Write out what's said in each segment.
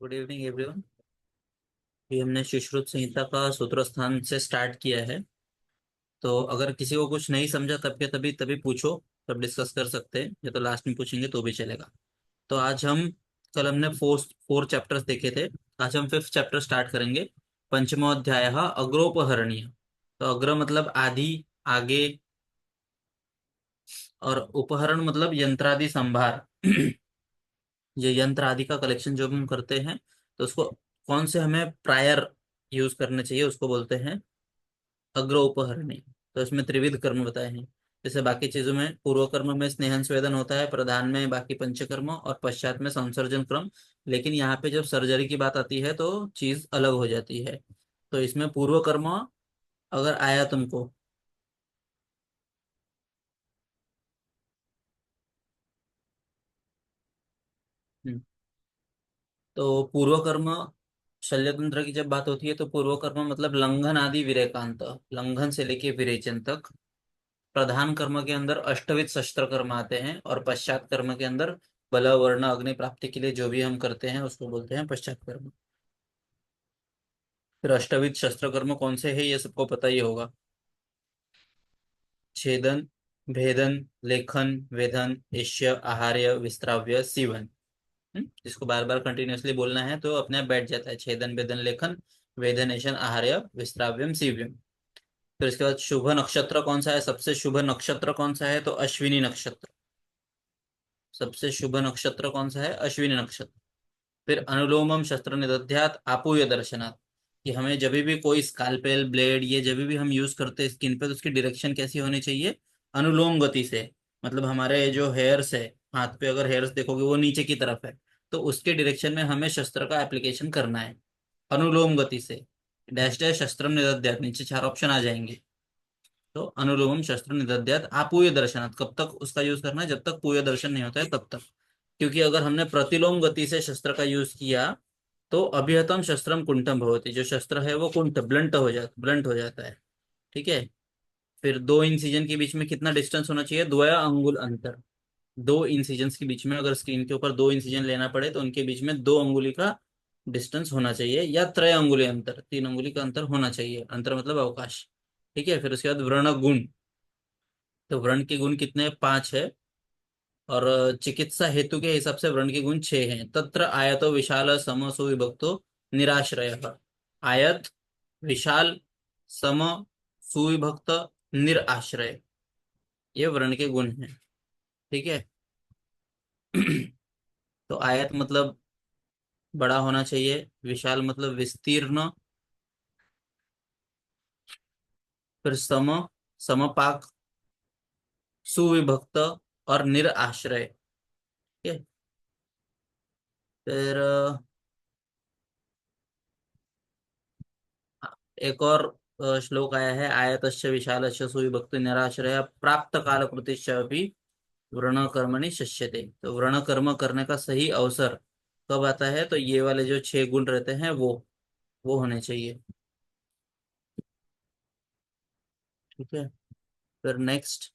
Good evening everyone. ये हमने सुश्रुत संहिता का सूत्र स्थान से स्टार्ट किया है। तो अगर किसी को कुछ नहीं समझा तब के तभी तभी पूछो। तब डिस्कस कर सकते हैं या तो लास्ट में पूछेंगे तो भी चलेगा। तो आज हम कल हमने फोर चैप्टर्स देखे थे। आज हम फिफ्थ चैप्टर स्टार्ट करेंगे। पंचमोध्याय अग्रोपहरणीय। तो अग्र मतलब आदि, आगे, और उपहरण मतलब यंत्रादि संभार। ये यंत्र आदि का कलेक्शन जो हम करते हैं, तो उसको कौन से हमें प्रायर यूज करने चाहिए उसको बोलते हैं अग्रोपहरणी। तो इसमें त्रिविध कर्म बताए हैं। जैसे बाकी चीजों में पूर्व कर्म में स्नेहन स्वेदन होता है, प्रधान में बाकी पंचकर्म और पश्चात में संसर्जन क्रम। लेकिन यहाँ पे जब सर्जरी की बात आती है तो चीज अलग हो जाती है। तो इसमें पूर्व कर्म अगर आया तुमको। हम्म, तो पूर्व कर्म शल्य तंत्र की जब बात होती है तो पूर्व कर्म मतलब लंघन आदि विरेकांत, लंघन से लेके विरेचन तक। प्रधान कर्म के अंदर अष्टविध शस्त्र कर्म आते हैं और पश्चात कर्म के अंदर बल वर्ण अग्नि प्राप्ति के लिए जो भी हम करते हैं उसको बोलते हैं पश्चात कर्म। फिर अष्टविध शस्त्र कर्म कौन से है ये सबको पता ही होगा। छेदन, भेदन, लेखन, वेधन, एष्य, आहार्य, विस्त्राव्य, सीवन। जिसको बार बार कंटिन्यूअसली बोलना है तो अपने आप बैठ जाता है। छेदन, भेदन, लेखन, वेधन, एशन, आहार्य, विस्त्राव्यम, सीव्यम। फिर इसके बाद शुभ नक्षत्र कौन सा है, सबसे शुभ नक्षत्र कौन सा है, तो अश्विनी नक्षत्र। सबसे शुभ नक्षत्र कौन सा है, अश्विनी नक्षत्र। फिर अनुलोमम शस्त्र निदध्यात आपूय दर्शनात्। कि हमें जब भी कोई स्कालपेल ब्लेड ये जब भी हम यूज करते हैं स्किन पे तो उसकी डायरेक्शन कैसी होनी चाहिए, अनुलोम गति से। मतलब हमारे जो हेयर्स है, हाथ पे अगर हेयर्स देखोगे वो नीचे की तरफ है, तो उसके डायरेक्शन में हमें शस्त्र का एप्लीकेशन करना है अनुलोम गति से। डैश डैश शस्त्रम निदध्यात, नीचे चार ऑप्शन आ जाएंगे। तो अनुलोमम शस्त्र निदध्यात आपूय दर्शनात्, कब तक उसका यूज करना है, जब तक पूय दर्शन नहीं होता है तब तक। क्योंकि अगर हमने प्रतिलोम गति से शस्त्र का यूज किया तो अभिहतम शस्त्रम कुंठम भवति, जो शस्त्र है वो कुंठ ब्लंट हो जाता है। ठीक है। फिर दो इंसिजन के बीच में कितना डिस्टेंस होना चाहिए, द्वया अंगुल अंतर। दो इंसिजन के बीच में अगर स्क्रीन के ऊपर दो इंसिजन लेना पड़े तो उनके बीच में दो अंगुली का डिस्टेंस होना चाहिए, या त्रय अंगुली अंतर, तीन अंगुली का अंतर होना चाहिए। अंतर मतलब अवकाश। ठीक है। फिर उसके बाद व्रण गुण। तो व्रण के गुण कितने, पांच है। और चिकित्सा हेतु के हिसाब से व्रण के गुण छह हैं। तत्र आयतो विशाल सम सुविभक्तो निराश्रय। आयत, विशाल, सम, सुविभक्त, निराश्रय, ये वर्ण के गुण हैं। ठीक है। तो आयत मतलब बड़ा होना चाहिए, विशाल मतलब विस्तीर्ण, फिर सम, समपाक, सुविभक्त और निराश्रय। ठीक है। फिर एक और श्लोक आया है, आयतश्च विशालश्च सुविभक्त निराश्रय प्राप्त काल कृतिश्च अपि व्रण कर्मणि शिष्यते। तो व्रण कर्म करने का सही अवसर कब आता है, तो ये वाले जो छह गुण रहते हैं वो होने चाहिए। ठीक है। फिर नेक्स्ट,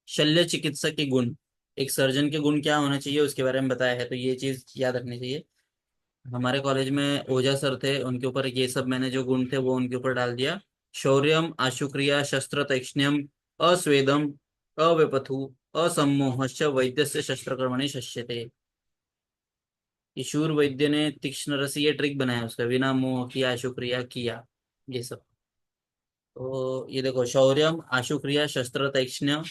शल्य चिकित्सा के गुण। एक सर्जन के गुण क्या होने चाहिए उसके बारे में बताया है, तो ये चीज याद रखनी चाहिए। हमारे कॉलेज में ओझा सर थे, उनके ऊपर ये सब मैंने जो गुण थे वो उनके ऊपर डाल दिया। शौर्यम, आशुक्रिया, शस्त्र तैक्ष्ण्यम, अस्वेदम, अव्यपथु, असम्मोहश्च वैद्यस्य शस्त्रकर्मणि शस्यते। ये शूर वैद्य ने तीक्ष्ण रसी ये ट्रिक बनाया उसका, बिना मोह किया आशुक्रिया किया, ये सब। तो ये देखो, शौर्यम, आशुक्रिया, शस्त्र तैक्ष्ण्य,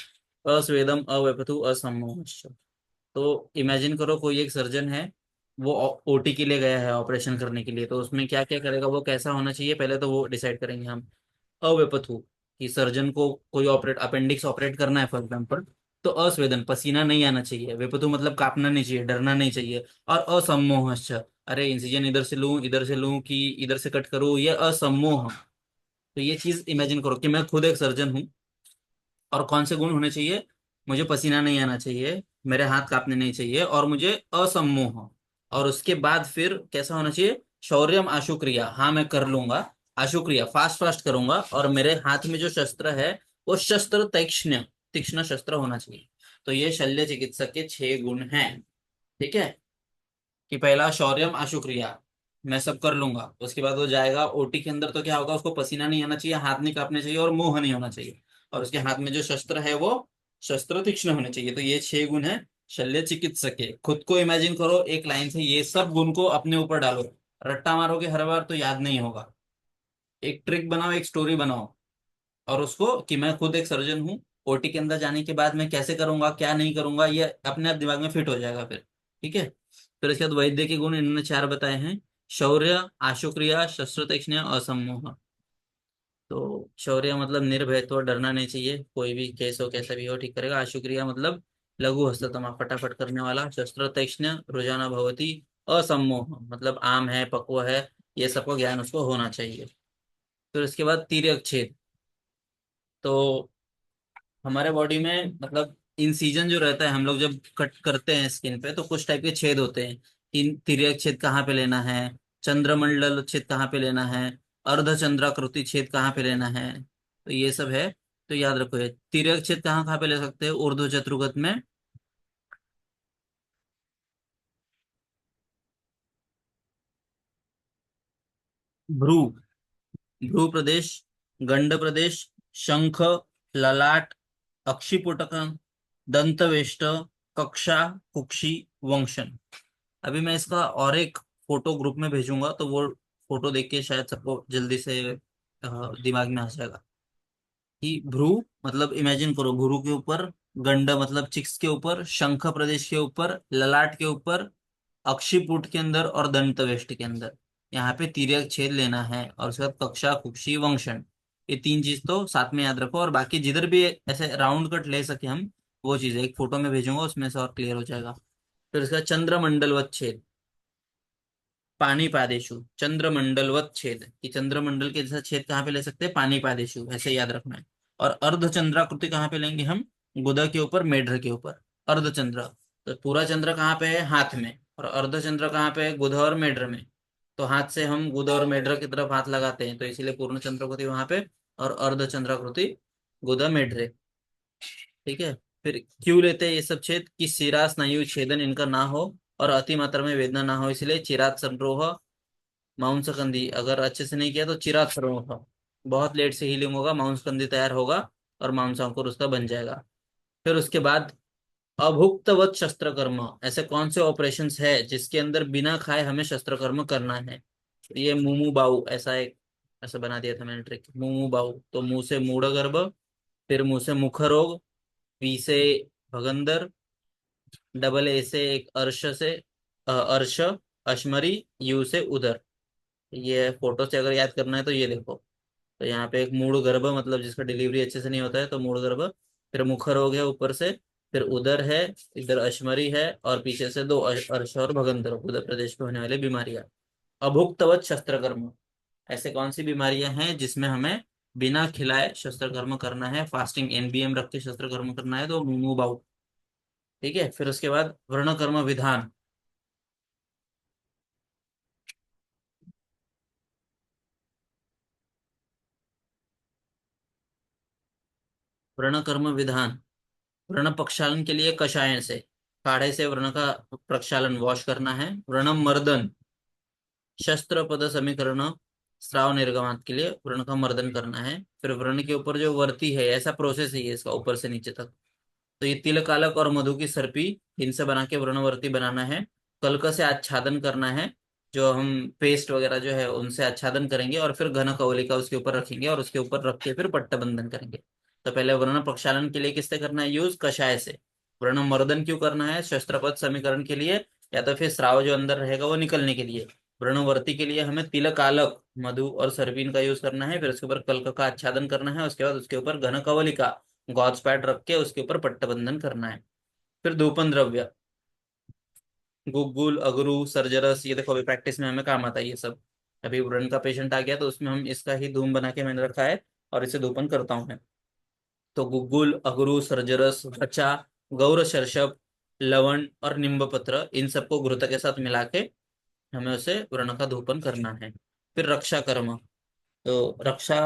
अस्वेदम, अव्यपथु, असम्मोहश्च। तो इमेजिन करो कोई एक सर्जन है, वो ओटी के लिए गया है ऑपरेशन करने के लिए, तो उसमें क्या क्या करेगा, वो कैसा होना चाहिए पहले तो वो डिसाइड करेंगे हम। अव्यपथु, कि सर्जन को कोई ऑपरेट अपेंडिक्स ऑपरेट करना है फॉर एग्जाम्पल, तो असवेदन, पसीना नहीं आना चाहिए। वेपथु मतलब कांपना नहीं चाहिए, डरना नहीं चाहिए। और असम्मोहश्च, अरे इंसिजन इधर से लूं कि इधर से कट करूं, ये असम्मोह। तो ये चीज इमेजिन करो कि मैं खुद एक सर्जन हूँ, और कौन से गुण होने चाहिए, मुझे पसीना नहीं आना चाहिए, मेरे हाथ कांपने नहीं चाहिए, और मुझे असम्मोह। और उसके बाद फिर कैसा होना चाहिए, शौर्यम आशुक्रिया, हाँ मैं कर लूंगा, आशुक्रिया फास्ट फास्ट करूंगा, और मेरे हाथ में जो शस्त्र है वो शस्त्र तीक्ष्ण, तीक्ष्ण शस्त्र होना चाहिए। तो ये शल्य चिकित्सक के छह गुण हैं। ठीक है। कि पहला शौर्यम आशु क्रिया, मैं सब कर लूंगा। उसके बाद वो जाएगा ओटी के अंदर, तो क्या होगा, उसको पसीना नहीं आना चाहिए, हाथ नहीं कांपने चाहिए और मुंह नहीं होना चाहिए। और उसके हाथ में जो शस्त्र है वो शस्त्र तीक्ष्ण होने चाहिए। तो ये 6 गुण है शल्य चिकित्सक के। खुद को इमेजिन करो एक लाइन से, ये सब गुण को अपने ऊपर डालो। रट्टा मारोगे हर बार तो याद नहीं होगा। एक ट्रिक बनाओ, एक स्टोरी बनाओ, और उसको कि मैं खुद एक सर्जन हूँ, ओटी के अंदर जाने के बाद मैं कैसे करूंगा क्या नहीं करूंगा, ये अपने आप दिमाग में फिट हो जाएगा फिर। ठीक है। फिर इसके बाद वैद्य के गुण इन्होंने 4 बताए हैं। शौर्य, आशुक्रिया, शस्त्र तीक्ष्ण, असम्मोह। तो शौर्य मतलब निर्भयत्व, डरना नहीं चाहिए, कोई भी केस हो कैसा भी हो ठीक करेगा। आशुक्रिया मतलब लघु हस्ततमा, फटाफट करने वाला। शस्त्र तीक्ष्ण, रुझाना भवती। असम्मोह मतलब आम है, पक्व है, ये सबको ज्ञान उसको होना चाहिए। फिर उसके बाद तिर्यक छेद। तो हमारे बॉडी में मतलब इंसिजन जो रहता है, हम लोग जब कट करते हैं स्किन पे तो कुछ टाइप के छेद होते हैं। इन तिर्यक छेद कहाँ पे लेना है, चंद्रमंडल छेद कहाँ पे लेना है, अर्धचंद्राकृति छेद कहाँ पे लेना है, तो ये सब है। तो याद रखो, ये तिर्यक छेद कहाँ कहाँ पे ले सकते हैं, ऊर्ध्व चतुर्गत में, भ्रू, भ्रू प्रदेश, गंड प्रदेश, शंख, ललाट, अक्षिपुटक, दंतवेष्ट, कक्षा, कुक्षी, वंशन। अभी मैं इसका और एक फोटो ग्रुप में भेजूंगा, तो वो फोटो देख के शायद सबको जल्दी से दिमाग में आ जाएगा कि भ्रू मतलब इमेजिन करो, भ्रू के ऊपर, गंड मतलब चिक्स के ऊपर, शंख प्रदेश के ऊपर, ललाट के ऊपर, अक्षिपुट के अंदर और दंतवेष्ट के अंदर, यहाँ पे तिर्यक छेद लेना है। और उसके बाद कक्षा, कुक्षी, वंशन, ये 3 चीज तो साथ में याद रखो। और बाकी जिधर भी ऐसे राउंड कट ले सके हम, वो चीज एक फोटो में भेजूंगा, उसमें से और क्लियर हो जाएगा। फिर उसका चंद्रमंडलवत छेद, पानी पादेशु, चंद्रमंडलवत छेद, कि चंद्रमंडल के जैसा छेद कहाँ पे ले सकते हैं, पानी पादेशु, ऐसे याद रखना है। और अर्धचंद्राकृति कहाँ पे लेंगे हम, गुदा के ऊपर, मेढर के ऊपर। अर्धचंद्र, तो पूरा चंद्र कहाँ पे है, हाथ में, और अर्धचंद्र कहाँ पे है, गुदा और मेढर में। तो हाथ से हम गुदा और मेढर की तरफ हाथ लगाते हैं, तो इसीलिए पूर्ण चंद्राकृति वहां पे, और अर्धचंद्राकृति गुदा मेढरे। ठीक है। फिर क्यों लेते हैं ये सब छेद, कि शिरा स्नायु छेदन इनका ना हो और अति मात्रा में वेदना ना हो, इसलिए चिरात संरोह, मांसकंदी अगर अच्छे से नहीं किया तो चिरात संरोह, बहुत लेट से हीलिंग होगा, मांसकंदी तैयार होगा और मांसांकुर उसका बन जाएगा। फिर उसके बाद अभुक्तवत शस्त्र कर्म, ऐसे कौन से ऑपरेशंस है जिसके अंदर बिना खाए हमें शस्त्र कर्म करना है। तो ये मुमु बाऊ, ऐसा एक, ऐसा बना दिया था मैंने ट्रिक, मुमु बाऊ, तो मुंह से मूढ़ गर्भ, फिर मुंह से मुख रोग, पी से भगंदर, डबल ए से एक अर्श से अर्श, अश्मरी, यू से उदर। ये फोटो से अगर याद करना है तो ये देखो। तो यहाँ पे एक मूढ़ गर्भ मतलब जिसका डिलीवरी अच्छे से नहीं होता है, तो मूढ़ गर्भ। फिर मुखर हो गया ऊपर से, फिर उदर है, इधर अश्मरी है, और पीछे से 2 अर्श और भगंदर, उदर प्रदेश में होने वाली बीमारियां। अभुक्तवत शस्त्रकर्म, ऐसे कौन सी बीमारियां हैं जिसमें हमें बिना खिलाए शस्त्रकर्म करना है, फास्टिंग एनबीएम रख के शस्त्रकर्म करना है, तो मुंह बाउ। ठीक है। फिर उसके बाद वर्णकर्म विधान, व्रण कर्म विधान, व्रण प्रक्षालन के लिए कषाय से, काढ़े से व्रण का प्रक्षालन, वॉश करना है। व्रणम मर्दन, शस्त्र पद समीकरण, स्राव निर्गमांत के लिए व्रण का मर्दन करना है। फिर व्रण के ऊपर जो वर्ती है, ऐसा प्रोसेस है ये इसका ऊपर से नीचे तक। तो ये तिल कालक और मधु की सर्पी, इनसे बना के व्रणवर्ती बनाना है। कल्क से आच्छादन करना है, जो हम पेस्ट वगैरह जो है उनसे आच्छादन करेंगे, और फिर घन कवलिका उसके ऊपर रखेंगे, और उसके ऊपर रख के फिर पट्टा बंधन करेंगे। तो पहले वर्ण प्रक्षालन के लिए किससे करना है यूज, कषाय से। वर्ण मर्दन क्यों करना है, शस्त्रपद समीकरण के लिए, या तो फिर स्राव जो अंदर रहेगा वो निकलने के लिए। व्रणवर्ती के लिए हमें तिल कालक, मधु और सरबीन का यूज करना है। फिर उसके ऊपर कल्क का आच्छादन करना है, उसके बाद उसके ऊपर घन कवलिका, गॉज पैड रख के उसके ऊपर पट्टबंधन करना है। फिर धूपन द्रव्य, गुगुल, अगरू, सर्जरस, ये देखो अभी प्रैक्टिस में हमें काम आता है ये सब। अभी व्रण का पेशेंट आ गया तो उसमें हम इसका ही धूम बना के मैंने रखा है, और इसे धूपन करता हूँ मैं। तो गुगुल, अगरू, सर्जरस, बचा, गौर शर्षप, लवण और नींब पत्र, इन सबको घृत के साथ मिला के हमें उसे व्रण का धूपन करना है। फिर रक्षा कर्म, तो रक्षा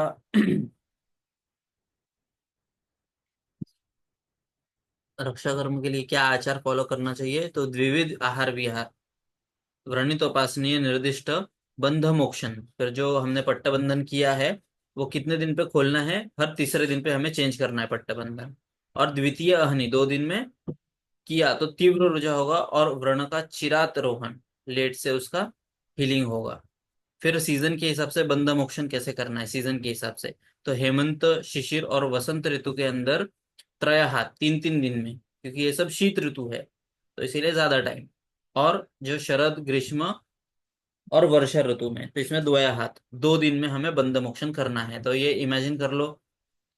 रक्षा कर्म के लिए क्या आचार फॉलो करना चाहिए, तो द्विविध आहार विहार, व्रणितोपासनीय निर्दिष्ट बंध मोक्षण, फिर जो हमने पट्टबंधन किया है वो कितने दिन पे खोलना है, हर तीसरे दिन पे हमें चेंज करना है पट्टबंधन। और द्वितीय अहनि 2 दिन में किया तो तीव्र रुझा होगा, और व्रण का चिरात रोहन, लेट से उसका हीलिंग होगा। फिर सीजन के हिसाब से बंध मोक्षण कैसे करना है सीजन के हिसाब से, तो हेमंत शिशिर और वसंत ऋतु के अंदर त्रयहात 3-3 दिन में, क्योंकि ये सब शीत ऋतु है तो इसीलिए ज्यादा टाइम। और जो शरद ग्रीष्म और वर्षा ऋतु में, तो इसमें द्वयाहात 2 दिन में हमें बंध मोक्षण करना है। तो ये इमेजिन कर लो,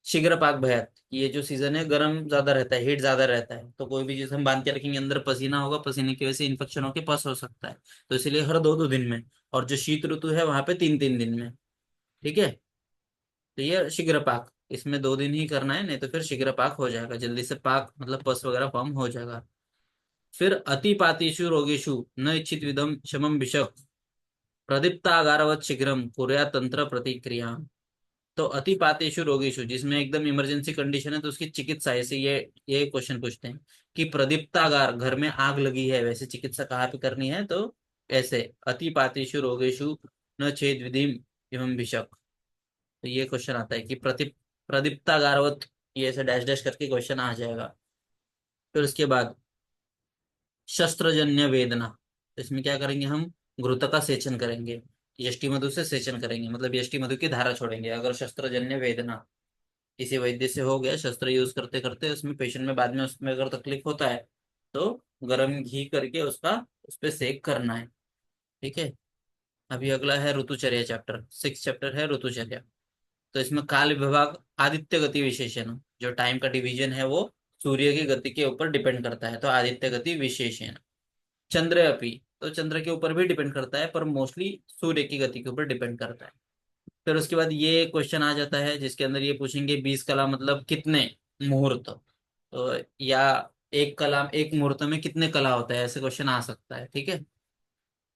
शीघ्र पाक भयात, ये जो सीजन है गर्म ज्यादा रहता है, हीट ज्यादा रहता है, तो कोई भी चीज हम बांध के रखेंगे अंदर पसीना होगा, पसीने की वजह से इन्फेक्शन होकर पस हो सकता है। तो इसीलिए हर 2-2 दिन में। और जो शीत ऋतु है वहां पे 3-3 दिन में। ठीक है। तो ये शीघ्र पाक इसमें 2 दिन ही करना है, नहीं तो फिर शीघ्र पाक हो जाएगा, जल्दी से पाक मतलब पस वगैरह फॉर्म हो जाएगा। फिर अतिपातिषु रोगेशु न इच्छित विधम शमम विषक प्रदीप्तागारवत शीघ्रम कुर्या तंत्र प्रतिक्रिया। तो अतिपातेषु रोगेशु, जिसमें एकदम इमरजेंसी कंडीशन है तो उसकी चिकित्सा, ऐसे ये क्वेश्चन पूछते हैं कि प्रदीप्तागार, घर में आग लगी है, वैसे चिकित्सा कहाँ पे करनी है, तो ऐसे अतिपातेषु रोगेशु न छेद विधिम एवं भिषक। तो ये क्वेश्चन आता है कि प्रदीप्तागारवत, ये ऐसे डैश डैश करके क्वेश्चन आ जाएगा। फिर उसके बाद शस्त्रजन्य वेदना, तो इसमें क्या करेंगे हम, घृत का सेचन करेंगे, यष्टि मधु से सेचन करेंगे, मतलब यष्टि मधु की धारा छोड़ेंगे अगर शस्त्रजन्य वेदना किसी वैद्य से हो गया, शस्त्र यूज करते करते उसमें पेशेंट में बाद में उसमें अगर तकलीफ होता है तो गर्म घी करके उसका उस पे सेक करना है। ठीक है। अभी अगला है ऋतुचर्या चैप्टर, 6 चैप्टर है ऋतुचर्या। तो इसमें काल विभाग आदित्य गति विशेषण, जो टाइम का डिवीजन है वो सूर्य की गति के ऊपर डिपेंड करता है, तो आदित्य गति विशेषण। चंद्र अपी, तो चंद्र के ऊपर भी डिपेंड करता है पर मोस्टली सूर्य की गति के ऊपर डिपेंड करता है। फिर उसके बाद ये क्वेश्चन आ जाता है जिसके अंदर ये पूछेंगे 20 कला मतलब कितने मुहूर्त, तो या एक कला, एक मुहूर्त में कितने कला होता है, ऐसे क्वेश्चन आ सकता है। ठीक है।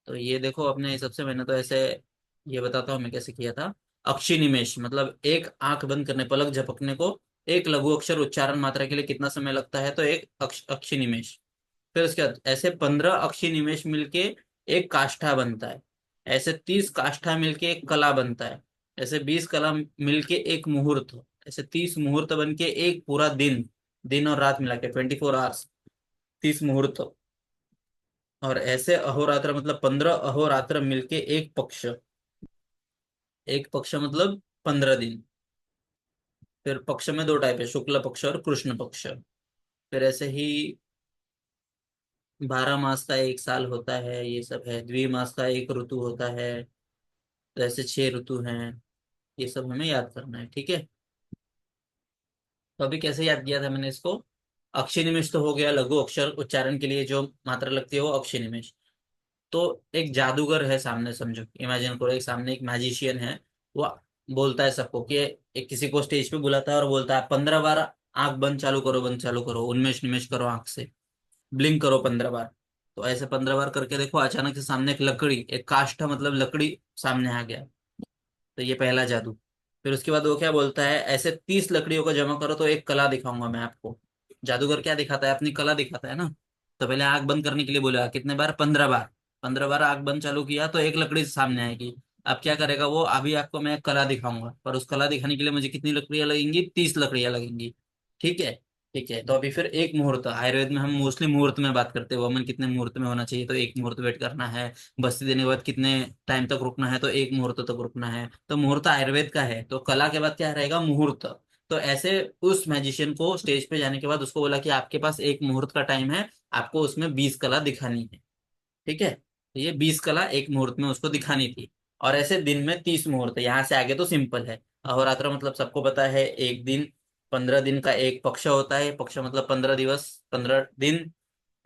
तो ये देखो अपने हिसाब से मैंने तो ऐसे, ये बताता हूँ मैं कैसे किया था। अक्षि निमेश मतलब एक आंख बंद करने, पलक झपकने को एक लघु अक्षर उच्चारण मात्रा के लिए कितना समय लगता है, तो एक अक्षि निमेश। फिर उसके बाद ऐसे 15 अक्षी निमेश मिलके एक काष्ठा बनता है, ऐसे 30 काष्ठा मिलके एक कला बनता है, ऐसे 20 कला मिलके एक मुहूर्त, ऐसे 30 मुहूर्त बन के एक पूरा दिन, दिन और रात मिला के 24 आवर्स, 30 मुहूर्त। और ऐसे अहोरात्र मतलब 15 अहोरात्र मिलके एक पक्ष, एक पक्ष मतलब 15 दिन। फिर पक्ष में 2 टाइप है, शुक्ल पक्ष और कृष्ण पक्ष। फिर ऐसे ही 12 मास का एक साल होता है, ये सब है, द्विमास का एक ऋतु होता है, तो ऐसे 6 ऋतु हैं। ये सब हमें याद करना है। ठीक है। तो अभी कैसे याद किया था मैंने इसको, अक्षय निमेश तो हो गया, लघु अक्षर उच्चारण के लिए जो मात्रा लगती है वो अक्षय निमेश। तो एक जादूगर है सामने, समझो इमेजिन करो, एक सामने एक मैजिशियन है, वो बोलता है सबको कि एक किसी को स्टेज पे बुलाता है और बोलता है 15 बार आंख बंद चालू करो, बंद चालू करो, उन्मेष निमेश करो आंख से, ब्लिंक करो 15 बार। तो ऐसे 15 बार करके देखो, अचानक से सामने एक लकड़ी, एक काष्ठ मतलब लकड़ी सामने आ गया। तो ये पहला जादू। फिर उसके बाद वो क्या बोलता है, ऐसे 30 लकड़ियों को जमा करो तो एक कला दिखाऊंगा मैं आपको। जादूगर क्या दिखाता है, अपनी कला दिखाता है ना। तो पहले आग बंद करने के लिए बोला कितने बार, 15 बार। 15 बार आग बंद चालू किया तो एक लकड़ी सामने आएगी। अब क्या करेगा वो, अभी आपको मैं एक कला दिखाऊंगा, पर उस कला दिखाने के लिए मुझे कितनी लकड़ियां लगेंगी, 30 लकड़ियां लगेंगी। ठीक है। ठीक है। तो अभी फिर एक मुहूर्त, आयुर्वेद में हम मोस्टली मुहूर्त में बात करते हैं, वमन कितने मुहूर्त में होना चाहिए, तो एक मुहूर्त वेट करना है। बस्ती देने के बाद कितने टाइम तक रुकना है, तो एक मुहूर्त तक रुकना है। तो मुहूर्त आयुर्वेद का है, तो कला के बाद क्या रहेगा, मुहूर्त। तो ऐसे उस मैजिशियन को स्टेज पे जाने के बाद उसको बोला कि आपके पास एक मुहूर्त का टाइम है, आपको उसमें 20 कला दिखानी है। ठीक है। तो ये 20 कला एक मुहूर्त में उसको दिखानी थी। और ऐसे दिन में 30 मुहूर्त है, यहाँ से आगे तो सिंपल है। अहोरात्र मतलब सबको पता है, एक दिन, 15 दिन का एक पक्ष होता है, पक्ष मतलब 15 दिवस, 15 दिन।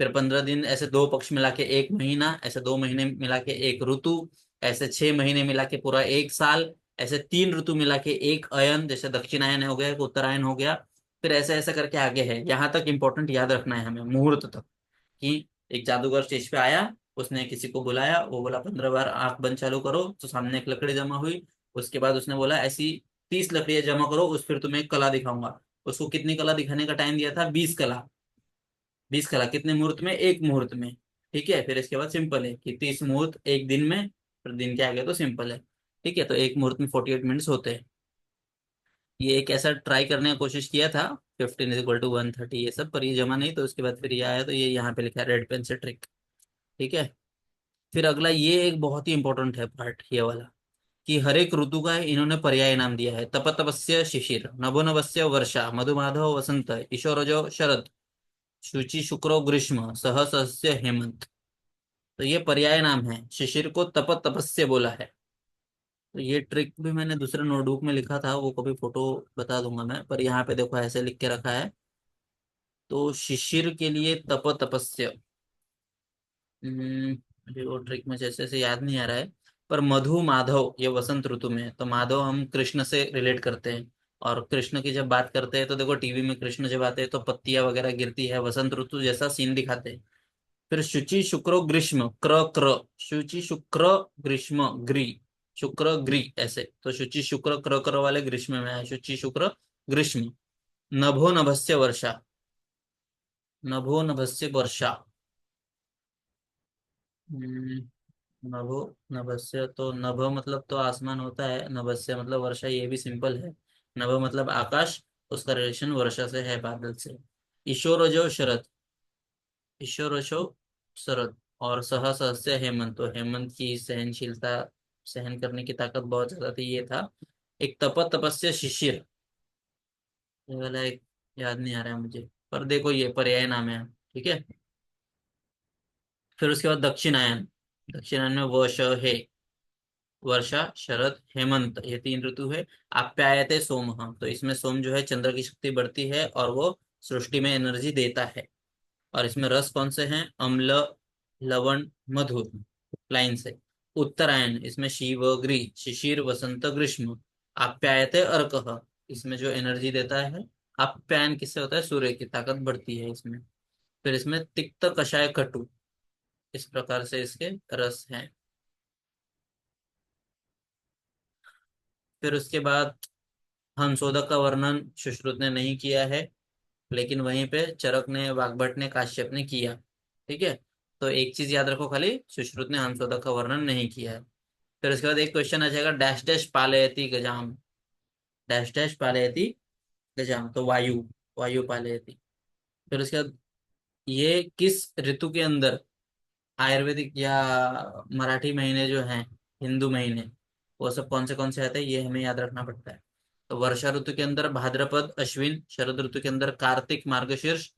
फिर 15 दिन ऐसे 2 पक्ष मिला के एक महीना, ऐसे 2 महीने मिला के एक ऋतु, ऐसे 6 महीने मिला के पूरा एक साल, ऐसे 3 ऋतु मिला के एक अयन, जैसे दक्षिणायन हो गया, एक उत्तरायण हो गया। फिर ऐसे ऐसे करके आगे है, यहाँ तक इंपॉर्टेंट याद रखना है हमें मुहूर्त तक। कि एक जादूगर स्टेज पे आया, उसने किसी को बुलाया, वो बोला 15 बार आंख बंद चालू करो, तो सामने एक लकड़ी जमा हुई। उसके बाद उसने बोला ऐसी 30 लकड़ियां जमा करो, उस फिर तुम्हें एक कला दिखाऊंगा। उसको कितनी कला दिखाने का टाइम दिया था, 20 कला। 20 कला कितने मुहूर्त में, एक मुहूर्त में। ठीक है, फिर इसके बाद सिंपल है कि 30 मुहूर्त एक दिन में, फिर दिन के आगे तो सिंपल है। ठीक है, तो एक मुहूर्त में 48 मिनट्स होते हैं। ये एक ऐसा ट्राई करने की कोशिश किया था, 15 = 130 ये सब, पर ये जमा नहीं, तो उसके बाद फिर ये आया, तो ये यहाँ पे लिखा है रेड पेन से ट्रिक। ठीक है। फिर अगला, ये एक बहुत ही इंपॉर्टेंट है पार्ट ये वाला, कि हर एक ऋतु का इन्होंने पर्याय नाम दिया है। तपतपस्य शिशिर, नभो नभस्य वर्षा, मधुमाधव वसंत, ईशोरजो शरद, शुचि शुक्रो ग्रीष्म, सहसस्य हेमंत। तो ये पर्याय नाम है। शिशिर को तप तपस्य बोला है। तो ये ट्रिक भी मैंने दूसरे नोटबुक में लिखा था, वो कभी फोटो बता दूंगा मैं, पर यहाँ पे देखो ऐसे लिख के रखा है। तो शिशिर के लिए तप तपस्य, अभी वो ट्रिक में जैसे जैसे याद नहीं आ रहा है। पर मधु माधव ये वसंत ऋतु में है, तो माधव हम कृष्ण से रिलेट करते हैं। और कृष्ण की जब बात करते हैं तो देखो टीवी में कृष्ण जब आते हैं तो पत्तियां वगैरह गिरती है, वसंत ऋतु जैसा सीन दिखाते हैं। फिर शुचि शुक्रो ग्रीष्म, क्र क्र, शुचि शुक्र ग्रीष्म, ग्री, शुक्र ग्री, ऐसे तो शुचि शुक्र क्र क्र वाले ग्रीष्म में है, शुचि शुक्र ग्रीष्म। नभो नभस्य वर्षा, नभो नभस्य वर्षा। हम्म, नभो नभस्य, तो नभ मतलब तो आसमान होता है, नभस्य मतलब वर्षा, ये भी सिंपल है। नभ मतलब आकाश, उसका रिलेशन वर्षा से है, बादल से। ईशोरजो शरद, ईशोरजो शरद, और सहस्य हेमंत, तो हेमंत की सहनशीलता, सहन करने की ताकत बहुत ज्यादा थी, ये था। एक तपस्य शिशिर, ये वाला एक याद नहीं आ रहा है मुझे, पर देखो ये पर्याय नाम है। ठीक है। फिर उसके बाद दक्षिणायन, दक्षिणायन में वर्ष है, वर्षा शरद हेमंत, ये 3 ऋतु है। आप्यायते सोम, तो इसमें सोम जो है चंद्र की शक्ति बढ़ती है और वो सृष्टि में एनर्जी देता है। और इसमें रस कौन से हैं? अम्ल, लवण, मधुर, लाइन से। उत्तरायण, इसमें शिव ग्री, शिशिर वसंत ग्रीष्म। आप्यायते अर्कः, इसमें जो एनर्जी देता है। आप्यायन किससे होता है? सूर्य की ताकत बढ़ती है इसमें। फिर इसमें तिक्त कषाय कटु, इस प्रकार से इसके रस हैं। फिर उसके बाद हंसोदक का वर्णन सुश्रुत ने नहीं किया है, लेकिन वहीं पे चरक ने, वाग्भट ने, काश्यप ने किया। ठीक है। तो एक चीज याद रखो खाली, सुश्रुत ने हंसोदक का वर्णन नहीं किया है। फिर उसके बाद एक क्वेश्चन आ जाएगा, डैश डैश पालयति गजाम, डैश डैश पालयति गजाम, तो वायु, वायु पालयति। फिर उसके बाद ये किस ऋतु के अंदर आयुर्वेदिक या मराठी महीने जो हैं, हिंदू महीने, वो सब कौन से आते हैं, ये हमें याद रखना पड़ता है। तो वर्षा ऋतु के अंदर भाद्रपद अश्विन, शरद ऋतु के अंदर कार्तिक मार्गशीर्ष।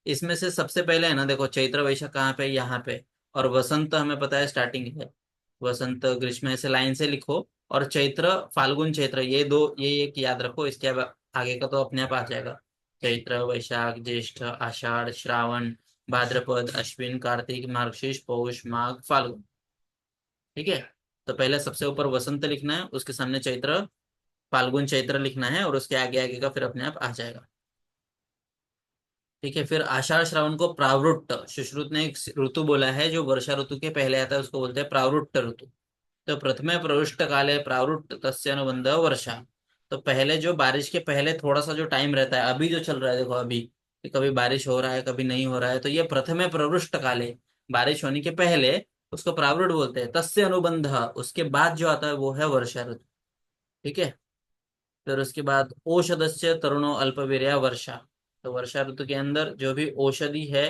इसमें से सबसे पहले है ना, देखो चैत्र वैशाख कहाँ पे? यहाँ पे। और वसंत हमें पता है स्टार्टिंग है, वसंत ग्रीष्म, ऐसे लाइन से लिखो। और चैत्र, फाल्गुन चैत्र, ये दो, ये एक याद रखो, इसके आगे का तो अपने आप आ जाएगा। चैत्र वैशाख ज्येष्ठ आषाढ़ श्रावण भाद्रपद अश्विन कार्तिक मार्गशीर्ष पौष माघ फाल्गुन। ठीक है। तो पहले सबसे ऊपर वसंत लिखना है, उसके सामने चैत्र फाल्गुन चैत्र लिखना है, और उसके आगे आगे का फिर अपने आप आ जाएगा। ठीक है। फिर आषाढ़ श्रावण को प्रावरुट, सुश्रुत ने एक ऋतु बोला है जो वर्षा ऋतु के पहले आता है, उसको बोलते हैं प्रावरुट ऋतु। तो प्रथमे प्रविष्ट काले प्रावरुट तस्य अनुबंध वर्षा। तो पहले जो बारिश के पहले थोड़ा सा जो टाइम रहता है, अभी जो चल रहा है देखो अभी, कि कभी बारिश हो रहा है कभी नहीं हो रहा है, तो ये प्रथमे प्रविष्ट काले, बारिश होने के पहले, उसको प्रावरुट बोलते हैं। तस्य अनुबंध, उसके बाद जो आता है वो है वर्षा ऋतु। ठीक है। फिर उसके बाद औषधस्य तरुणो अल्पवीर्या वर्षा। तो वर्षा ऋतु के अंदर जो भी औषधि है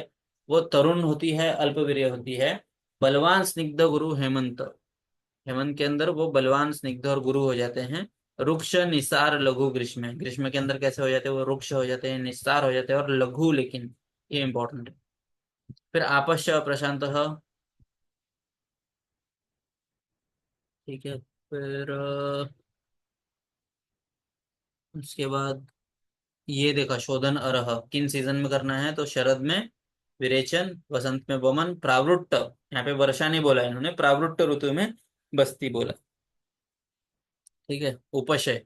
वो तरुण होती है, अल्पवीर्य होती है। बलवान स्निग्ध गुरु हेमंत, हेमंत के अंदर वो बलवान स्निग्ध और गुरु हो जाते हैं। रुक्ष निसार लघु ग्रीष्म, ग्रीष्म के अंदर कैसे हो जाते हैं? वो रुक्ष हो जाते हैं, निस्सार हो जाते हैं, और लघु, लेकिन ये इंपॉर्टेंट है। फिर आपश्य प्रशांत। ठीक है। फिर उसके बाद ये देखा, शोधन अरह किन सीजन में करना है? तो शरद में विरेचन, वसंत में वमन, प्रावरुट्ट, यहाँ पे वर्षा नहीं बोला इन्होंने, प्रावरुट्ट ऋतु में बस्ती बोला। ठीक है। उपशय,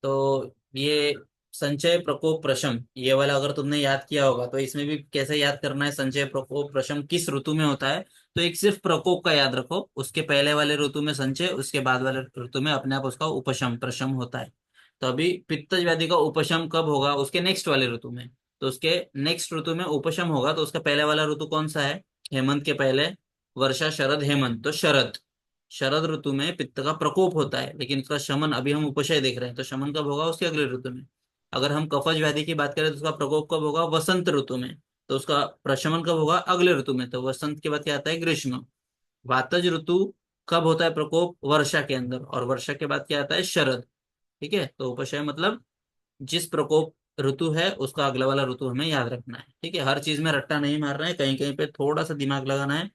तो ये संचय प्रकोप प्रशम, ये वाला अगर तुमने याद किया होगा, तो इसमें भी कैसे याद करना है? संचय प्रकोप प्रशम किस ऋतु में होता है? तो एक सिर्फ प्रकोप का याद रखो, उसके पहले वाले ऋतु में संचय, उसके बाद वाले ऋतु में अपने आप उसका उपशम प्रशम होता है। तो अभी पित्तज व्याधि का उपशम कब होगा? उसके नेक्स्ट वाले ऋतु में। तो उसके नेक्स्ट ऋतु में उपशम होगा, तो उसका पहले वाला ऋतु कौन सा है? हेमंत के पहले वर्षा शरद हेमंत, तो शरद, शरद ऋतु में पित्त का प्रकोप होता है, लेकिन उसका शमन अभी हम उपशय देख रहे हैं, तो शमन कब होगा, उसके अगले ऋतु में। अगर हम कफज व्याधि की बात करें तो उसका प्रकोप कब होगा, वसंत ऋतु में, तो उसका प्रशमन कब होगा, अगले ऋतु में। तो वसंत के बाद क्या आता है, ग्रीष्म। वातज ऋतु कब होता है प्रकोप, वर्षा के अंदर, और वर्षा के बाद क्या आता है, शरद। ठीक है, तो उपशय मतलब जिस प्रकोप ऋतु है उसका अगला वाला ऋतु हमें याद रखना है। ठीक है, हर चीज में रट्टा नहीं मारना है, कहीं कहीं पे थोड़ा सा दिमाग लगाना है,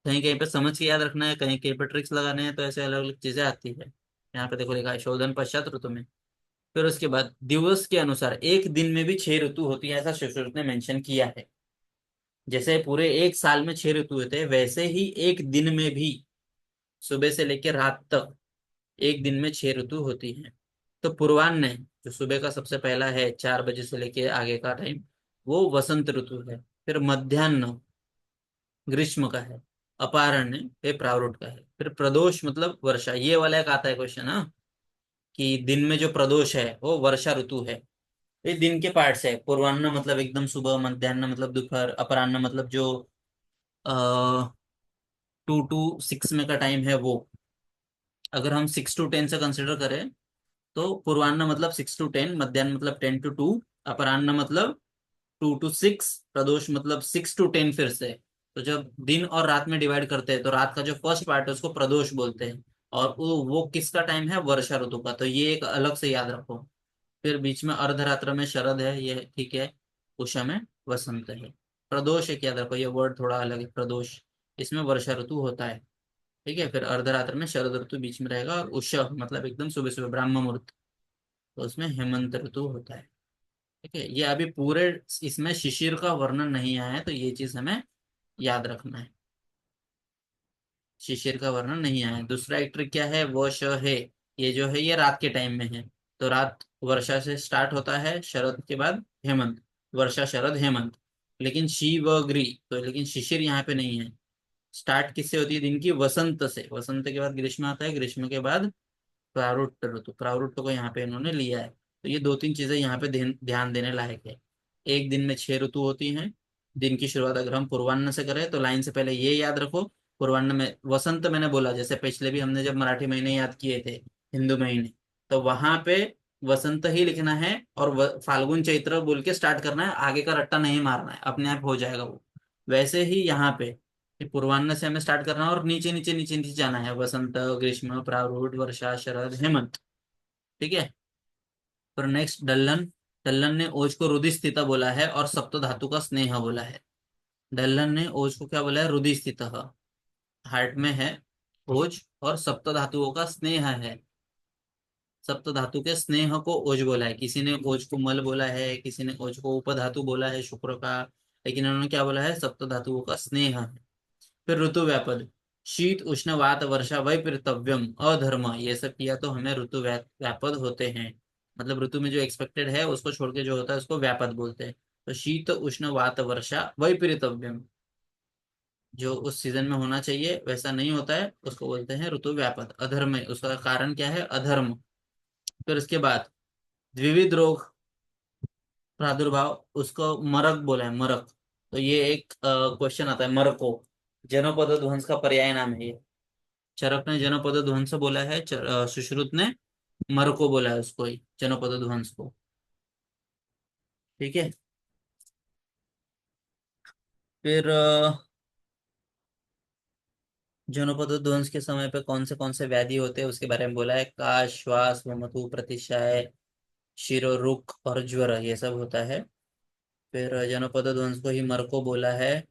कहीं कहीं पे समझ के याद रखना है, कहीं कहीं पे ट्रिक्स लगाने हैं, तो ऐसे अलग अलग चीजें आती है। यहाँ पे देखो लिखा है शोधन पश्चात ऋतु में। फिर उसके बाद दिवस के अनुसार एक दिन में भी 6 ऋतु होती है, ऐसा सुश्रुत ने मेंशन किया है। जैसे पूरे एक साल में 6 ऋतु होते हैं, वैसे ही एक दिन में भी सुबह से लेकर रात तक एक दिन में 6 ऋतु होती हैं। तो पूर्वाह्न जो सुबह का सबसे पहला है 4 बजे से लेके आगे का टाइम, वो वसंत ऋतु है। फिर मध्याह्न ग्रीष्म का है, अपराह्न ये प्रावरुट का है। फिर प्रदोष मतलब वर्षा, ये वाला एक आता है क्वेश्चन, हाँ, कि दिन में जो प्रदोष है वो वर्षा ऋतु है। ये दिन के पार्ट से है, पूर्वाह्न मतलब एकदम सुबह, मध्याह्न मतलब दोपहर, अपराह्न मतलब जो 2 to 6 में का टाइम है वो। अगर हम 6 to 10 से कंसिडर करें तो पूर्वाह्न मतलब 6 to 10, मध्याह्न मतलब 10 to 2, अपराह्न मतलब 2 to 6, प्रदोष मतलब 6 to 10 फिर से। तो जब दिन और रात में डिवाइड करते हैं तो रात का जो फर्स्ट पार्ट है उसको प्रदोष बोलते हैं, और वो किसका टाइम है, वर्षा ऋतु का, तो ये एक अलग से याद रखो। फिर बीच में अर्धरात्र में शरद है, ये ठीक है। उषा में वसंत है। प्रदोष एक याद रखो, ये वर्ड थोड़ा अलग है, प्रदोष, इसमें वर्षा ऋतु होता है। ठीक है, फिर अर्धरात्र में शरद ऋतु बीच में रहेगा, और उषा मतलब एकदम सुबह सुबह ब्राह्म मुहूर्त, तो उसमें हेमंत ऋतु होता है। ठीक है, ये अभी पूरे इसमें शिशिर का वर्णन नहीं आया है, तो ये चीज हमें याद रखना है, शिशिर का वर्णन नहीं आया है। दूसरा एक ट्रिक क्या है, वो श है, ये जो है ये रात के टाइम में है। तो रात वर्षा से स्टार्ट होता है, शरद के बाद हेमंत, वर्षा शरद हेमंत। लेकिन शी व ग्री, तो लेकिन शिशिर यहाँ पे नहीं है। स्टार्ट किससे होती है, दिन की, वसंत से, वसंत के बाद ग्रीष्म आता है, ग्रीष्म के बाद प्रारुट ऋतु, प्रारुट को यहाँ पे इन्होंने लिया है। तो ये 2-3 चीजें यहाँ पे ध्यान देने लायक है। एक दिन में 6 ऋतु होती हैं। दिन की शुरुआत अगर हम पूर्वाह्न से करें तो लाइन से पहले ये याद रखो, पूर्वाह्न में वसंत मैंने बोला, जैसे पिछले भी हमने जब मराठी महीने याद किए थे, हिंदू महीने, तो वहां पे वसंत ही लिखना है, और फाल्गुन चैत्र बोल के स्टार्ट करना है, आगे का रट्टा नहीं मारना है, अपने आप हो जाएगा वो। वैसे ही यहाँ पे कि पूर्वाह्न से हमें स्टार्ट करना है और नीचे नीचे नीचे नीचे जाना है, वसंत ग्रीष्म प्रारूढ़ वर्षा शरद हेमंत। ठीक है, पर नेक्स्ट डल्लन, डल्लन ने ओज को रुधि स्थित बोला है और सप्त धातु का स्नेह बोला है। डल्लन ने ओज को क्या बोला है, रुधि स्थित, हार्ट में है ओज, और सप्त धातुओं का स्नेह है। सप्त धातु के स्नेह को ओज बोला है, किसी ने ओज को मल बोला है, किसी ने ओज को उपधातु बोला है शुक्र का, लेकिन उन्होंने क्या बोला है, सप्त धातुओं का स्नेह है। फिर ऋतु व्यापद, शीत उष्ण वात वर्षा वैपरीत्यव्यम अधर्म, ये सब किया तो हमें ऋतु व्यापद होते हैं। मतलब ऋतु में जो एक्सपेक्टेड है उसको छोड़ के जो होता है उसको व्यापद बोलते हैं। तो शीत उष्ण वात वर्षा वैपरीत्यव्यम, जो उस सीजन में होना चाहिए वैसा नहीं होता है उसको बोलते हैं ऋतु व्यापद। अधर्म है, उसका कारण क्या है, अधर्म। फिर उसके बाद द्विविध रोग प्रादुर्भाव, उसको मरक बोला है, मरक। तो ये एक क्वेश्चन आता है, मरको जनपद ध्वंस का पर्याय नाम है ये। चरक ने जनपद ध्वंस बोला है, सुश्रुत ने मरको बोला है उसको ही, जनपद ध्वंस को। ठीक है, फिर जनपद ध्वंस के समय पे कौन से व्याधि होते हैं उसके बारे में बोला है, काश श्वास वमतु प्रतिशाय शिरो रुक और ज्वर, ये सब होता है। फिर जनपद ध्वंस को ही मरको बोला है।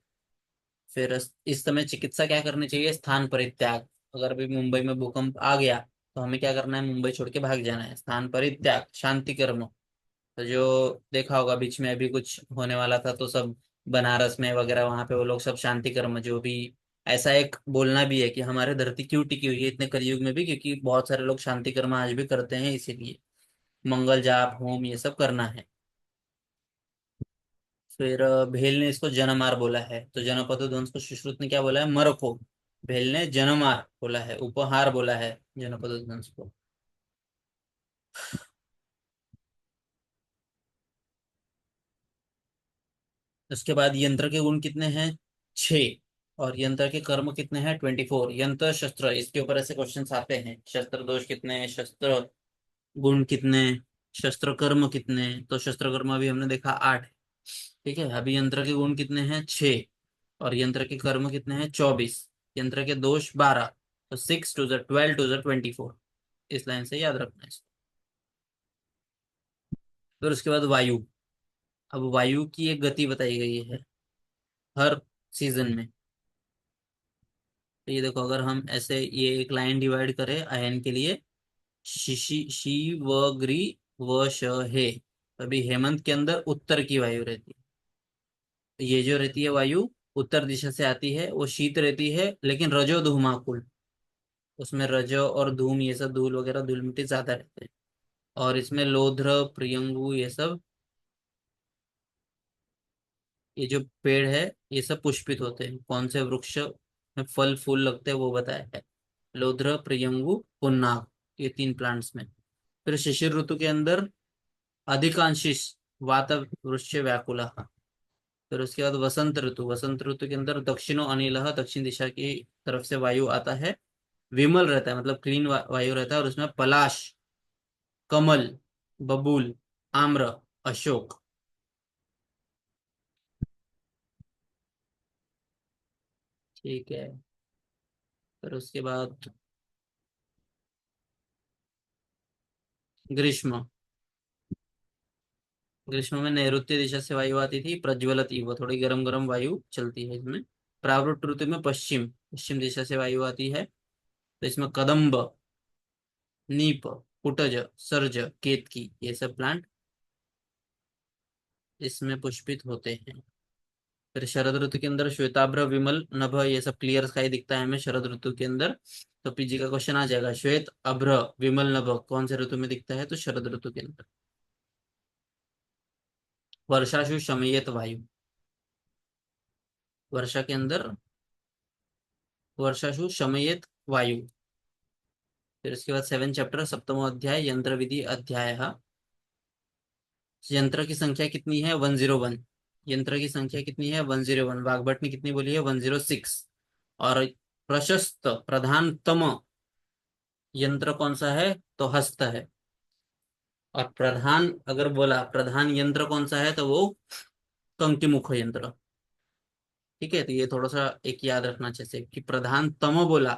फिर इस समय चिकित्सा क्या करनी चाहिए, स्थान परित्याग। अगर अभी मुंबई में भूकंप आ गया तो हमें क्या करना है, मुंबई छोड़ के भाग जाना है, स्थान परित्याग, शांति कर्म। तो जो देखा होगा बीच में अभी कुछ होने वाला था तो सब बनारस में वगैरह वहां पे वो लोग सब शांति कर्म जो भी, ऐसा एक बोलना भी है कि हमारे धरती क्यों टिकी हुई है इतने कलयुग में भी, क्योंकि बहुत सारे लोग शांति कर्म आज भी करते हैं, इसीलिए मंगल जाप होम ये सब करना है। फिर भेल ने इसको जनमार बोला है, तो जनपद ध्वंस को सुश्रुत ने क्या बोला है, मरको। भेल ने जनमार बोला है, उपहार बोला है जनपद ध्वंस को। उसके बाद यंत्र के गुण कितने हैं, 6। और यंत्र के कर्म कितने हैं? 24। यंत्र शस्त्र, इसके ऊपर ऐसे क्वेश्चंस आते हैं। शस्त्र दोष कितने हैं, शस्त्र गुण कितने, शस्त्र कर्म कितने। तो शस्त्र कर्म अभी हमने देखा 8। ठीक है, अभी यंत्र के गुण कितने हैं? 6। और यंत्र के कर्म कितने हैं? 24। यंत्र के दोष 12। तो 6 टू ज 12 टू ज 24। इस लाइन से याद रखना है इसको। फिर उसके बाद वायु। अब वायु की एक गति बताई गई है हर सीजन में। तो ये देखो, अगर हम ऐसे ये एक लाइन डिवाइड करें आयन के लिए, शिशि शी व ग्री व श हे, अभी हेमंत के अंदर उत्तर की वायु रहती है। तो ये जो रहती है वायु उत्तर दिशा से आती है, वो शीत रहती है, लेकिन रजो धूमाकुल, उसमें रजो और धूम ये सब धूल वगैरह धूल मिट्टी ज्यादा रहते हैं। और इसमें लोध्र प्रियंगु ये सब, ये जो पेड़ है ये सब पुष्पित होते हैं। कौन से वृक्ष में फल फूल लगते हैं वो बताया है। लोध्र प्रियंगु पुन्नाग, ये 3 प्लांट्स में। फिर शिशिर ऋतु के अंदर अधिकांशिश वात वृक्ष व्याकुला। फिर उसके बाद वसंत ऋतु। वसंत ऋतु के अंदर दक्षिणो अनिलः, दक्षिण दिशा की तरफ से वायु आता है। विमल रहता है, मतलब क्लीन वायु रहता है, और उसमें पलाश, कमल, बबूल, आम्र, अशोक। ठीक है। फिर उसके बाद ग्रीष्म। ग्रीष्म में नैऋत्य दिशा से वायु आती थी, प्रज्वलत वो थोड़ी गर्म गर्म वायु चलती है इसमें। प्रावृट ऋतु में पश्चिम पश्चिम दिशा से वायु आती है। तो इसमें कदम्ब, नीप, कुटज, सर्ज, केतकी ये सब प्लांट इसमें पुष्पित होते हैं। फिर शरद ऋतु के अंदर श्वेताभ्र, विमल, नभ ये सब क्लियर स्काई दिखता है हमें शरद ऋतु के अंदर। तो पीजी का क्वेश्चन आ जाएगा, श्वेत अभ्र विमल नभ कौन से ऋतु में दिखता है? तो शरद ऋतु के अंदर। वर्षाशु शमयेत वायु। वर्षा के अंदर वर्षाशु शमयेत वायु। फिर इसके बाद 7 चैप्टर, सप्तमो अध्याय, यंत्र विधि अध्याय। यंत्र की संख्या कितनी है? 101। यंत्र की संख्या कितनी है? 101। वाग्भट ने कितनी बोली है? 106। और प्रशस्त प्रधानतम यंत्र कौन सा है? तो हस्त है। और प्रधान अगर बोला, प्रधान यंत्र कौन सा है, तो वो कंकिमुख यंत्र। ठीक है, तो ये थोड़ा सा एक याद रखना चाहिए कि प्रधान तम बोला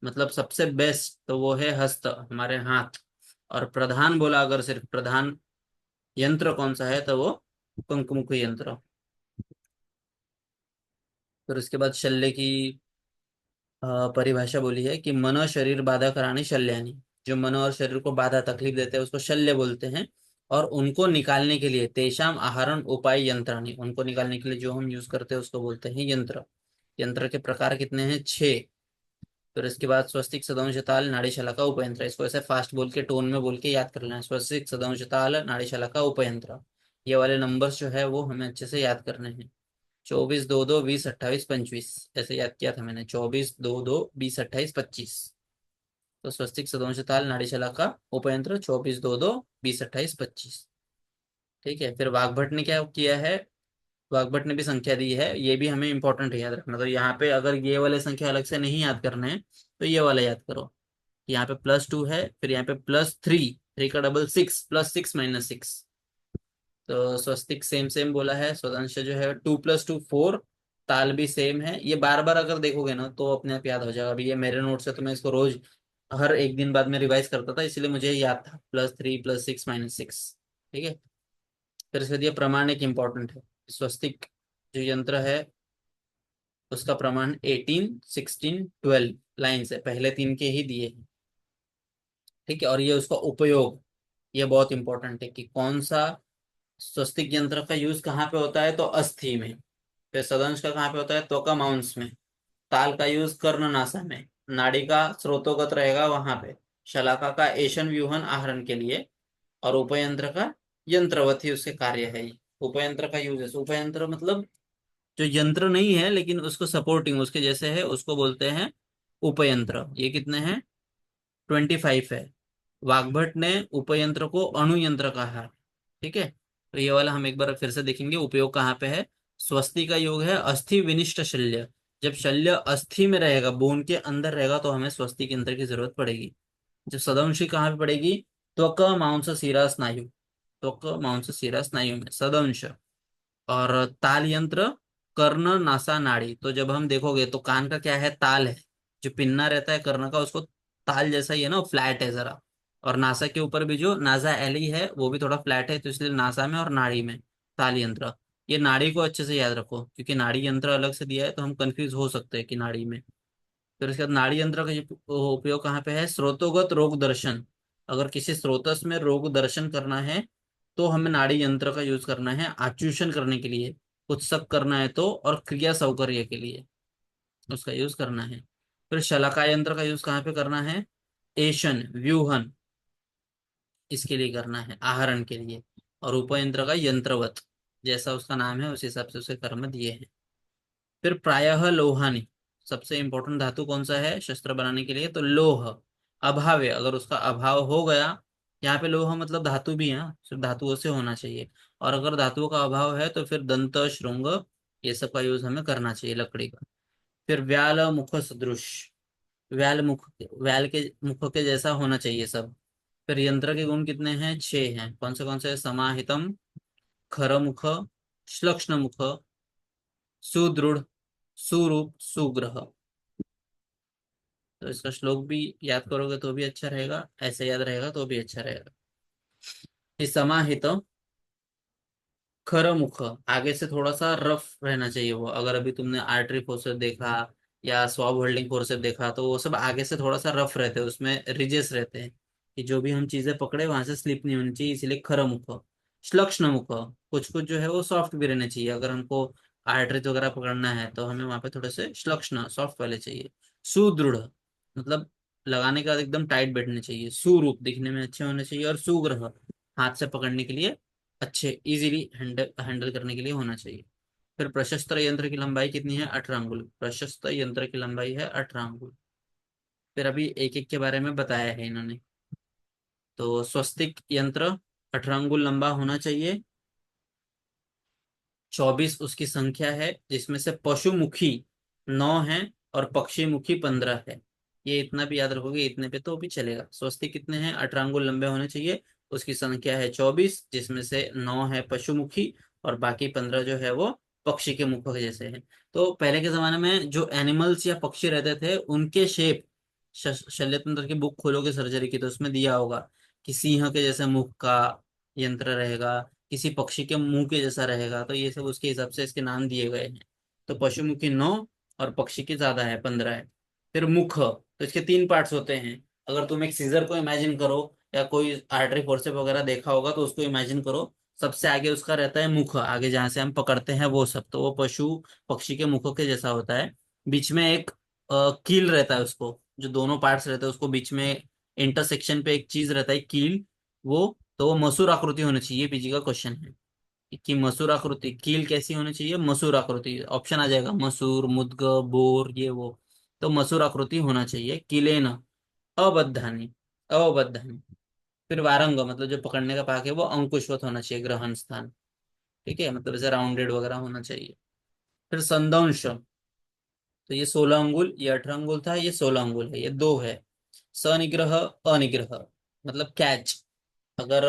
मतलब सबसे बेस्ट, तो वो है हस्त, हमारे हाथ। और प्रधान बोला अगर सिर्फ प्रधान यंत्र कौन सा है, तो वो पंखमुख यंत्र। फिर उसके बाद शल्य की परिभाषा बोली है कि मन शरीर बाधा करानी शल्यानी। जो मन और शरीर को बाधा तकलीफ देते हैं उसको शल्य बोलते हैं। और उनको निकालने के लिए तेषाम आहरण उपाय यंत्राणी, उनको निकालने के लिए जो हम यूज करते हैं उसको बोलते हैं यंत्र। यंत्र के प्रकार कितने हैं? 6। फिर इसके बाद स्वस्तिक सदंश ताल नाड़ीशाला का उपयंत्र। इसको ऐसे फास्ट बोल के टोन में बोल के याद कर लेना है। स्वस्तिक सदंश ताल नाड़ीशाला का उपयंत्र, ये वाले नंबर्स जो है वो हमें अच्छे से याद करने हैं। 24 2 2 20 28 25 ऐसे याद किया था मैंने। 24 2 2 20 28 25। तो स्वस्तिक सदंश ताल नाड़ीशाला का उपयंत्र 24 2 2 20 28 25। ठीक है, फिर वाग्भट ने क्या किया है? वाग्भट ने भी संख्या दी है, ये भी हमें इंपॉर्टेंट है याद रखना। तो यहाँ पे अगर ये वाले संख्या अलग से नहीं याद करने हैं तो ये वाला याद करो। यहाँ पे +2 है, फिर यहाँ पे +3, 3 का डबल 6, +6 -6। तो स्वस्तिक सेम सेम बोला है। स्वदांश जो है 2 + 2 4। ताल भी सेम है। ये बार बार अगर देखोगे ना तो अपने आप याद हो जाएगा। अभी ये मेरे नोट से तो मैं इसको रोज हर एक दिन बाद में रिवाइज करता था, इसलिए मुझे याद था। +3 +6 -6। ठीक है। फिर इसके लिए प्रमाण एक इंपॉर्टेंट है। स्वस्तिक जो यंत्र है उसका प्रमाण 18 16 12 लाइन से पहले 3 के ही दिए हैं। ठीक है, और ये उसका उपयोग, ये बहुत इंपॉर्टेंट है कि कौन सा स्वस्तिक यंत्र का यूज कहाँ पे होता है, तो अस्थि में। फिर सदंश का कहाँ पे होता है? त्वचा मांस में। ताल का यूज कर्ण नासा में। नाड़ी का स्रोतोगत रहेगा वहां पे। शलाका का एशन व्यूहन आहरण के लिए। और उपयंत्र का यंत्रवत ही उसके कार्य है। उपयंत्र का यूज है, उपयंत्र मतलब जो यंत्र नहीं है लेकिन उसको सपोर्टिंग उसके जैसे है, उसको बोलते हैं उपयंत्र। ये कितने हैं? 25 है। वाग्भट ने उपयंत्र को अणु यंत्र कहा है। ठीक है, तो ये वाला हम एक बार फिर से देखेंगे उपयोग कहाँ पे है। स्वस्ति का योग है अस्थि विनिष्ट शल्य। जब शल्य अस्थि में रहेगा, बोन के अंदर रहेगा, तो हमें स्वस्ति के अंदर की जरूरत पड़ेगी। जब सदंशी कहाँ पे पड़ेगी? त्वक मांस शिरा स्नायु, त्वक मांस शिरा स्नायु में सदंश। और ताल यंत्र कर्ण नासा नाड़ी। तो जब हम देखोगे तो कान का क्या है? ताल है। जो पिन्ना रहता है कर्ण का, उसको ताल जैसा ही है ना, फ्लैट है जरा। और नासा के ऊपर भी जो नासा एली है वो भी थोड़ा फ्लैट है, तो इसलिए नासा में और नाड़ी में ताल यंत्र। ये नाड़ी को अच्छे से याद रखो, क्योंकि नाड़ी यंत्र अलग से दिया है तो हम कंफ्यूज हो सकते हैं कि नाड़ी में। फिर उसके बाद नाड़ी यंत्र का उपयोग कहाँ पे है? स्रोतोगत रोग दर्शन। अगर किसी स्रोतस में रोग दर्शन करना है तो हमें नाड़ी यंत्र का यूज करना है, आच्यूषण करने के लिए, उत्सव करना है तो, और क्रिया सौकर्य के लिए उसका यूज करना है। फिर शलाका यंत्र का यूज कहाँ पे करना है? एशन व्यूहन, इसके लिए करना है, आहरण के लिए। और उपयंत्र का यंत्रवत, जैसा उसका नाम है उस हिसाब से उसे कर्म दिए हैं। फिर प्रायः लोहानी। सबसे इंपॉर्टेंट धातु कौन सा है शस्त्र बनाने के लिए? तो लोह। अभाव है, अगर उसका अभाव हो गया, यहाँ पे लोह मतलब धातु भी है हाँ, सिर्फ धातुओं से होना चाहिए। और अगर धातुओं का अभाव है तो फिर दंत श्रृंग, ये सब का यूज हमें करना चाहिए लकड़ी का। फिर व्याल मुख सदृश, व्याल मुख, व्याल के मुख के जैसा होना चाहिए सब। फिर यंत्र के गुण कितने हैं? 6 हैं। कौन से हैं? समाहितम, खर मुख, श्लक्ष्ण मुख, सुदृढ़, सुरूप, सुग्रह। तो इसका श्लोक भी याद करोगे तो भी अच्छा रहेगा, ऐसे याद रहेगा तो भी अच्छा रहेगा। इस समाहित खर मुख, आगे से थोड़ा सा रफ रहना चाहिए वो। अगर अभी तुमने आर्टरी फोर्सेप देखा या स्वॉब होल्डिंग फोर्सेप देखा, तो वो सब आगे से थोड़ा सा रफ रहते हैं, उसमें रिजेस रहते हैं कि जो भी हम चीजें पकड़े वहां से स्लिप नहीं होनी चाहिए, इसीलिए खर मुख। श्लक्ष्ण मुख, कुछ कुछ जो है वो सॉफ्ट भी रहने चाहिए। अगर हमको आर्टरीज वगैरह पकड़ना है तो हमें वहां पे थोड़े से श्लक्ष्ण सॉफ्ट वाले चाहिए। सुदृढ़ मतलब लगाने के बाद एकदम टाइट बैठने चाहिए। सुरूप दिखने में अच्छे होने चाहिए। और सुग्रह हाथ से पकड़ने के लिए अच्छे, इजीली हैंडल हैंडल करने के लिए होना चाहिए। फिर प्रशस्त्र यंत्र की लंबाई कितनी है? 18 अंगुल। प्रशस्त यंत्र की लंबाई है 18 अंगुल। फिर अभी एक एक के बारे में बताया है इन्होंने। तो स्वस्तिक यंत्र 18 अंगुल लंबा होना चाहिए। 24 उसकी संख्या है, जिसमें से पशुमुखी 9 है और पक्षी मुखी 15 है। ये इतना भी याद रखोगे, इतने पे तो भी चलेगा। स्वस्तिक कितने हैं? 18 अंगुल लंबे होने चाहिए। उसकी संख्या है 24, जिसमें से 9 है पशुमुखी और बाकी 15 जो है वो पक्षी के मुख के जैसे हैं। तो पहले के जमाने में जो एनिमल्स या पक्षी रहते थे उनके शेप, शल्य तंत्र की बुक खोलोगे सर्जरी की तो उसमें दिया होगा कि सिंह के जैसे मुख का यंत्र रहेगा, किसी पक्षी के मुंह के जैसा रहेगा। तो ये सब उसके हिसाब से इसके नाम दिए गए हैं। तो पशुमुखी 9 और पक्षी की ज्यादा है, 15 है। फिर मुख, तो इसके 3 पार्ट्स होते हैं। अगर तुम एक सीजर को इमेजिन करो या कोई आर्टरी फोर्सेप वगैरह देखा होगा तो उसको इमेजिन करो। सबसे आगे उसका रहता है मुख, आगे जहां से हम पकड़ते हैं वो सब, तो वो पशु पक्षी के मुख के जैसा होता है। बीच में एक कील रहता है, उसको जो दोनों पार्ट्स रहते हैं उसको बीच में इंटरसेक्शन पे एक चीज रहता है कील, वो, तो वो मसूर आकृति होनी चाहिए। पीजी का क्वेश्चन है कि मसूर आकृति, कील कैसी होनी चाहिए? मसूर आकृति। ऑप्शन आ जाएगा मसूर, मुद्ग, बोर, ये वो। तो मसूर आकृति होना चाहिए। किलेन अबद्धानी, अबद्धानी। फिर वारंग मतलब जो पकड़ने का पाक है वो अंकुशवत होना चाहिए, ग्रहण स्थान। ठीक है, मतलब ऐसे राउंडेड वगैरह होना चाहिए। फिर संदंश, तो ये 16 अंगुल, ये 18 अंगुल था, ये 16 अंगुल है, ये दो है। सनिग्रह अनिग्रह मतलब कैच। अगर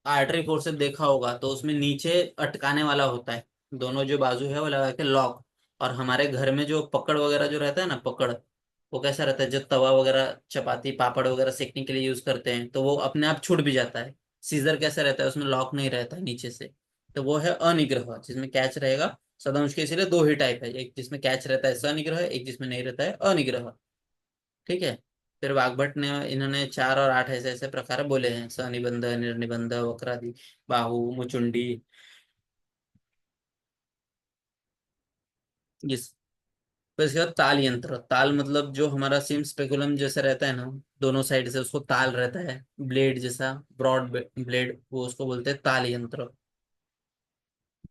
आर्टरी फोर्सेप देखा होगा तो उसमें नीचे अटकाने वाला होता है, दोनों जो बाजू है वो लगा के लॉक। और हमारे घर में जो पकड़ वगैरह जो रहता है ना, पकड़, वो कैसा रहता है? जो तवा वगैरह चपाती पापड़ वगैरह सेकने के लिए यूज करते हैं तो वो अपने आप छूट भी जाता है। सीजर कैसा रहता है? उसमें लॉक नहीं रहता है नीचे से। तो वो है अनिग्रह, जिसमें कैच रहेगा। सदांश के इसीलिए दो ही टाइप है, एक जिसमें कैच रहता है सनिग्रह, एक जिसमें नहीं रहता है अनिग्रह। ठीक है। फिर वाग्भट ने इन्होंने 4 और 8 ऐसे ऐसे प्रकार बोले हैं, सनिबंध, निर्निबंध, वक्रादि, बाहु, मुचुंडी। इस फिर इसके बाद ताल यंत्र। ताल मतलब जो हमारा सिम स्पेकुलम जैसे रहता है ना, दोनों साइड से उसको ताल रहता है, ब्लेड जैसा, ब्रॉड ब्लेड, वो उसको बोलते हैं ताल यंत्र।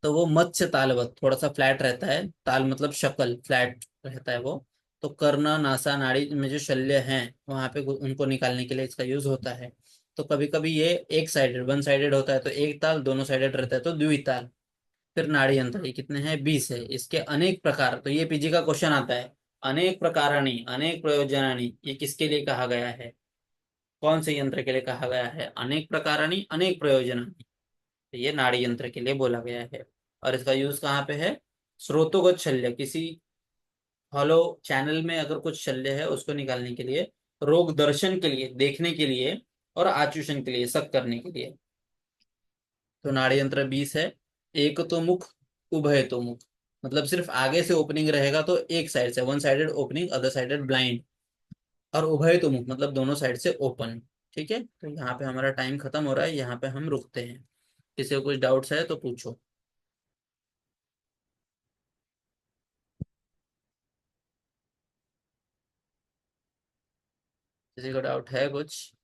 तो वो मत्स्य तालवत थोड़ा सा फ्लैट रहता है, ताल मतलब शक्ल फ्लैट रहता है वो। तो कर्ण नासा नाड़ी में जो शल्य हैं वहां पे उनको निकालने के लिए इसका यूज होता है। तो कभी कभी ये एक साइडेड, वन साइडेड होता है तो एक ताल, दोनों साइडेड रहता है तो द्विताल। फिर नाड़ी यंत्र, ये कितने हैं? 20 है। इसके अनेक प्रकार, तो ये पीजी का क्वेश्चन आता है। अनेक प्रकाराणी अनेक प्रयोजनानी, ये किसके लिए कहा गया है? कौन से यंत्र के लिए कहा गया है? अनेक प्रकाराणी अनेक प्रयोजनानी, तो ये नाड़ी यंत्र के लिए बोला गया है। और इसका यूज कहाँ पे है? स्रोतोगत शल्य, किसी हॉलो चैनल में अगर कुछ शल्य है उसको निकालने के लिए, रोग दर्शन के लिए, देखने के लिए, और आचूषण के लिए, शक करने के लिए। तो नाड़ी यंत्र 20 है। एक तो मुख, उभय तो मुख, मतलब सिर्फ आगे से ओपनिंग रहेगा तो एक साइड से, one sided opening, other sided blind. और उभय तो मुख मतलब दोनों साइड से ओपन। ठीक है, तो यहाँ पे हमारा टाइम खत्म हो रहा है, यहाँ पे हम रुकते हैं। किसी को कुछ डाउट्स है तो पूछो। किसी को डाउट है कुछ?